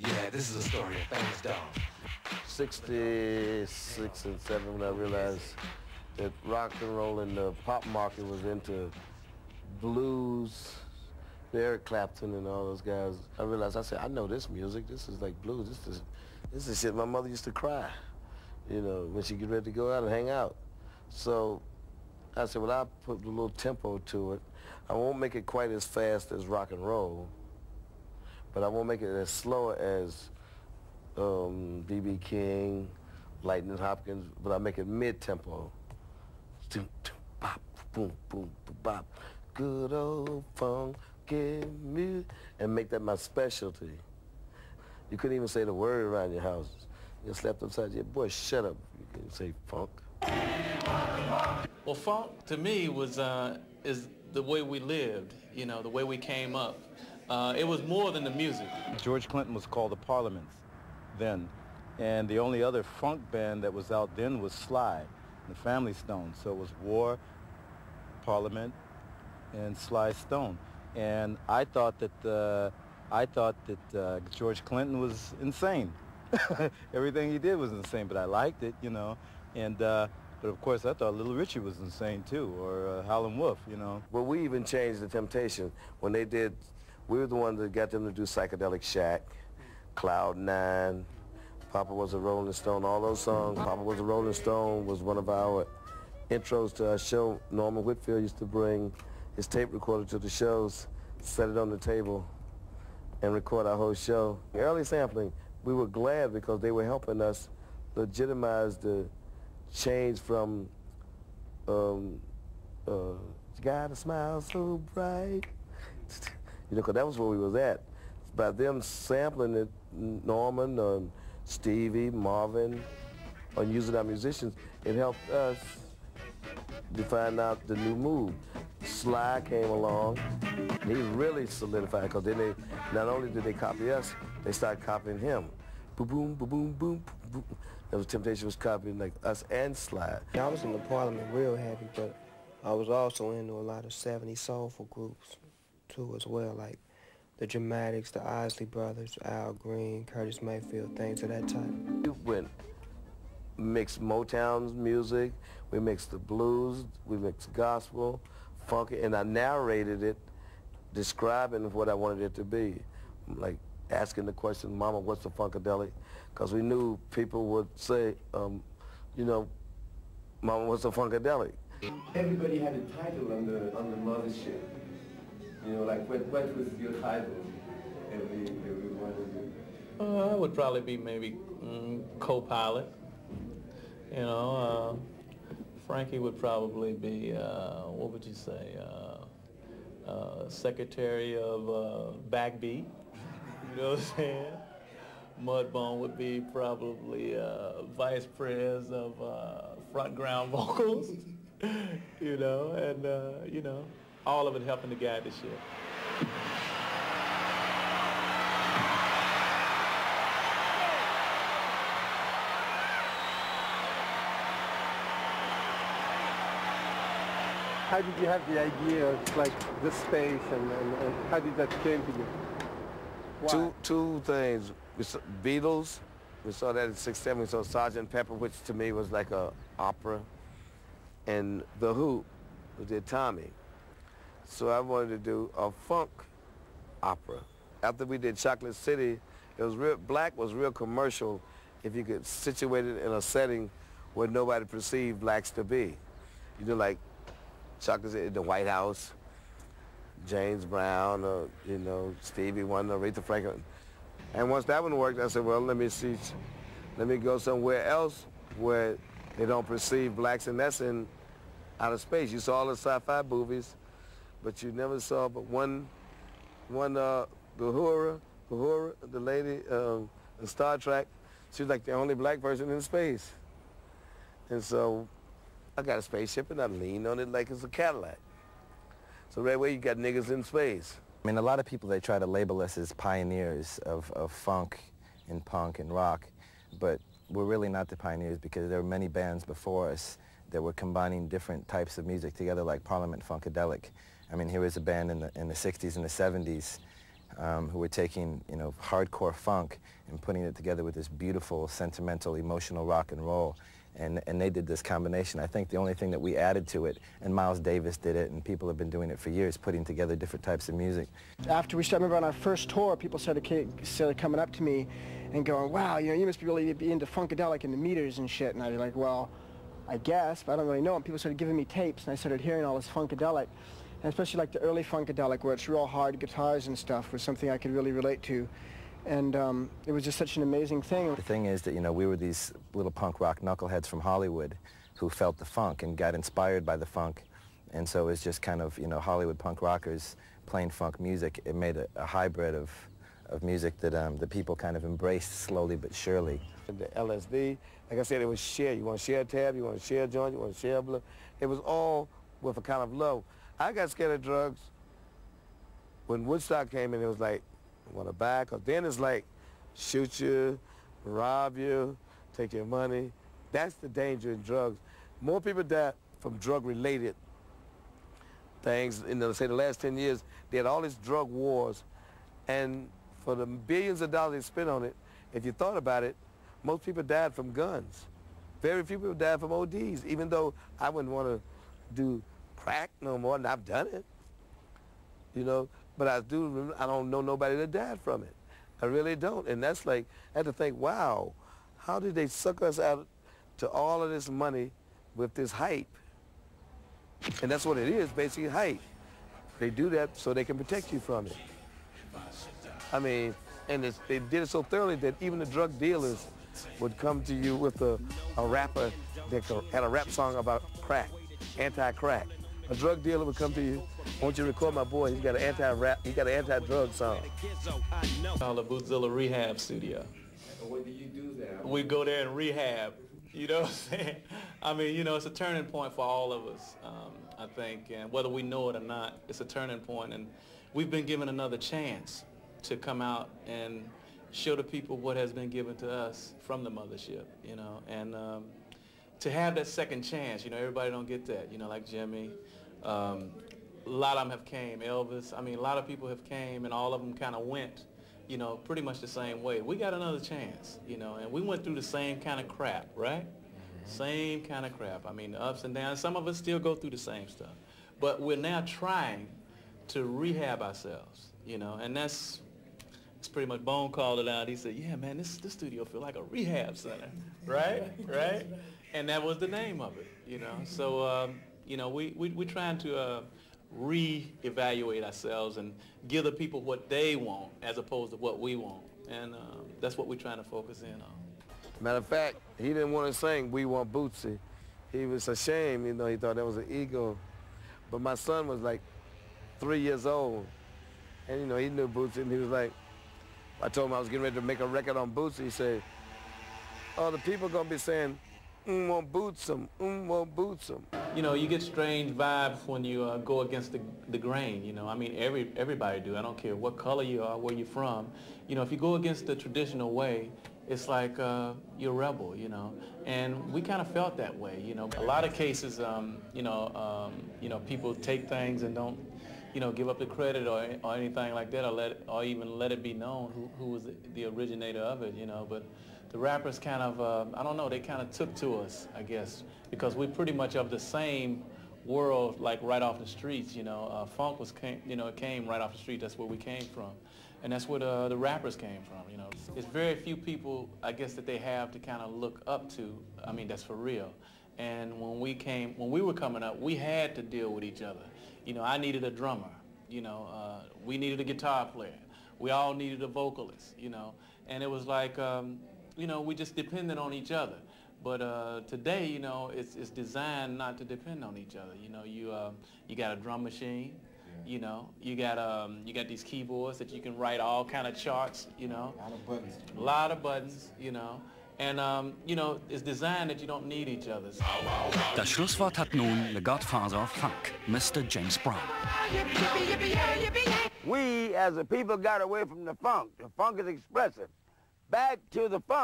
Yeah, this is a story of famous dog. 66 and 7 when I realized that rock and roll and the pop market was into blues, Eric Clapton and all those guys. I realized, I said, I know this music. This is like blues. This is shit my mother used to cry, you know, when she get ready to go out and hang out. So I said, well, I'll put a little tempo to it. I won't make it quite as fast as rock and roll, but I won't make it as slow as B.B. King, Lightning Hopkins, but I make it mid-tempo. Bop, boom, boom, bop. Good old funky music, and make that my specialty. You couldn't even say the word around your house. You slept upside your boy, shut up. You couldn't say funk. Well, funk to me was is the way we lived, you know, the way we came up. It was more than the music. George Clinton was called the Parliaments then, and the only other funk band that was out then was Sly, the Family Stone. So it was War, Parliament, and Sly Stone. And I thought that George Clinton was insane. Everything he did was insane, but I liked it, you know. And but of course I thought Little Richie was insane too, or Howlin' Wolf, you know. Well, we even changed the Temptation when they did. We were the ones that got them to do Psychedelic Shack, Cloud 9, Papa Was a Rolling Stone, all those songs. Papa Was a Rolling Stone was one of our intros to our show. Norman Whitfield used to bring his tape recorder to the shows, set it on the table, and record our whole show. Early sampling, we were glad because they were helping us legitimize the change from you gotta smile so bright, you know, because that was where we was at. By them sampling it, Norman, Stevie, Marvin, and using our musicians, it helped us to find out the new move. Sly came along. He really solidified, because then they, not only did they copy us, they started copying him. Boom, boom, boom, boom, boom, boom. That was Temptation was copying like us and Sly. I was in the Parliament real heavy, but I was also into a lot of 70s soulful groups too as well, like the Dramatics, the Isley Brothers, Al Green, Curtis Mayfield, things of that type. We went mixed Motown's music, we mixed the blues, we mixed gospel, funky, and I narrated it, describing what I wanted it to be. Like asking the question, Mama, what's the Funkadelic? Because we knew people would say, you know, Mama, what's the Funkadelic? Everybody had a title on the mothership. You know, like what was your title? Everyone of you. I would probably be maybe co-pilot. You know, Frankie would probably be, what would you say, secretary of backbeat. You know what I'm saying? Mudbone would be probably vice pres of front ground vocals. You know, and you know, all of it helping to guide the ship. How did you have the idea of like the space and how did that came to you? Why? Two things. We saw Beatles, we saw that in '67. We saw Sgt. Pepper, which to me was like a opera, and The Who, who did Tommy. So I wanted to do a funk opera. After we did Chocolate City, it was real. Black was real commercial if you could situate it in a setting where nobody perceived blacks to be. You know, like Chocolate City, the White House, James Brown, you know, Stevie Wonder, Aretha Franklin. And once that one worked, I said, well, let me go somewhere else where they don't perceive blacks, and that's in outer space. You saw all the sci-fi movies, but you never saw but one Uhura, the lady in Star Trek. She was like the only black person in space. And so I got a spaceship and I leaned on it like it's a Cadillac. So right away you got niggas in space. I mean, a lot of people, they try to label us as pioneers of funk and punk and rock, but we're really not the pioneers because there were many bands before us that were combining different types of music together, like Parliament Funkadelic. I mean, here was a band in the 60s and the 70s who were taking, you know, hardcore funk and putting it together with this beautiful, sentimental, emotional rock and roll. And they did this combination. I think the only thing that we added to it, and Miles Davis did it, and people have been doing it for years, putting together different types of music. After we started, remember on our first tour, people started coming up to me and going, wow, you know, you must be really be into Funkadelic and the meters and shit. And I'd be like, well, I guess, but I don't really know. And people started giving me tapes, and I started hearing all this Funkadelic. And especially like the early Funkadelic, where it's real hard guitars and stuff, was something I could really relate to. And it was just such an amazing thing. The thing is that, you know, we were these little punk rock knuckleheads from Hollywood who felt the funk and got inspired by the funk. And so it was just kind of, you know, Hollywood punk rockers playing funk music. It made a hybrid of music that the people kind of embraced slowly but surely. The LSD, like I said, it was share. You want to share a tab, you want to share a joint, you want to share a blunt. It was all with a kind of love. I got scared of drugs when Woodstock came in. It was like, want to buy, because then it's like shoot you, rob you, take your money. That's the danger in drugs. More people die from drug-related things. In the, say, the last 10 years, they had all these drug wars, and for the billions of dollars they spent on it, if you thought about it, most people died from guns. Very few people died from ODs, even though I wouldn't want to do crack no more, and I've done it, you know. But I don't know nobody that died from it. I really don't. And that's like, I had to think, wow, how did they suck us out to all of this money with this hype? And that's what it is, basically hype. They do that so they can protect you from it. I mean, and they did it so thoroughly that even the drug dealers would come to you with a rapper that had a rap song about crack, anti-crack. A drug dealer would come to you, won't you record my boy, he's got an anti-rap, he got an anti-drug song. Called the Bootzilla Rehab Studio. What do you do there? We go there and rehab, you know what I'm saying? I mean, you know, it's a turning point for all of us, I think, and whether we know it or not, it's a turning point, and we've been given another chance to come out and show the people what has been given to us from the mothership, you know, and to have that second chance, you know, everybody don't get that, you know, like Jimmy. A lot of them have came, Elvis. I mean, a lot of people have came, and all of them kind of went, you know, pretty much the same way. We got another chance, you know, and we went through the same kind of crap, right? Same kind of crap. I mean, the ups and downs. Some of us still go through the same stuff. But we're now trying to rehab ourselves, you know, and it's pretty much Bone called it out. He said, yeah, man, this studio feel like a rehab center, right? Right? And that was the name of it, you know. So, you know, we're trying to re-evaluate ourselves and give the people what they want as opposed to what we want. And that's what we're trying to focus in on. Matter of fact, he didn't want to sing We Want Bootsy. He was ashamed, you know, he thought that was an ego. But my son was like 3 years old, and, you know, he knew Bootsy, and he was like, I told him I was getting ready to make a record on Bootsy. He said, oh, the people are going to be saying, won't boots 'em, won't boots 'em. You know, you get strange vibes when you go against the grain, you know. I mean, everybody do. I don't care what color you are, where you're from. You know, if you go against the traditional way, it's like you're a rebel, you know. And we kind of felt that way, you know. A lot of cases, you know, people take things and don't, you know, give up the credit or anything like that, or even let it be known who was the originator of it, you know. But the rappers kind of, I don't know, they kind of took to us, I guess, because we're pretty much of the same world, like right off the streets, you know. Funk came right off the street. That's where we came from. And that's where the rappers came from, you know. It's very few people, I guess, that they have to kind of look up to. I mean, that's for real. And when we were coming up, we had to deal with each other. You know, I needed a drummer, you know. We needed a guitar player. We all needed a vocalist, you know. And it was like, you know, we just depended on each other. But today, you know, it's designed not to depend on each other. You know, you got a drum machine. You know, you got these keyboards that you can write all kind of charts, you know. A lot of buttons. A lot of buttons, you know. And, you know, it's designed that you don't need each other. Das Schlusswort hat nun the Godfather of Funk, Mr. James Brown. We, as a people, got away from the funk. The funk is expressive. Back to the funk.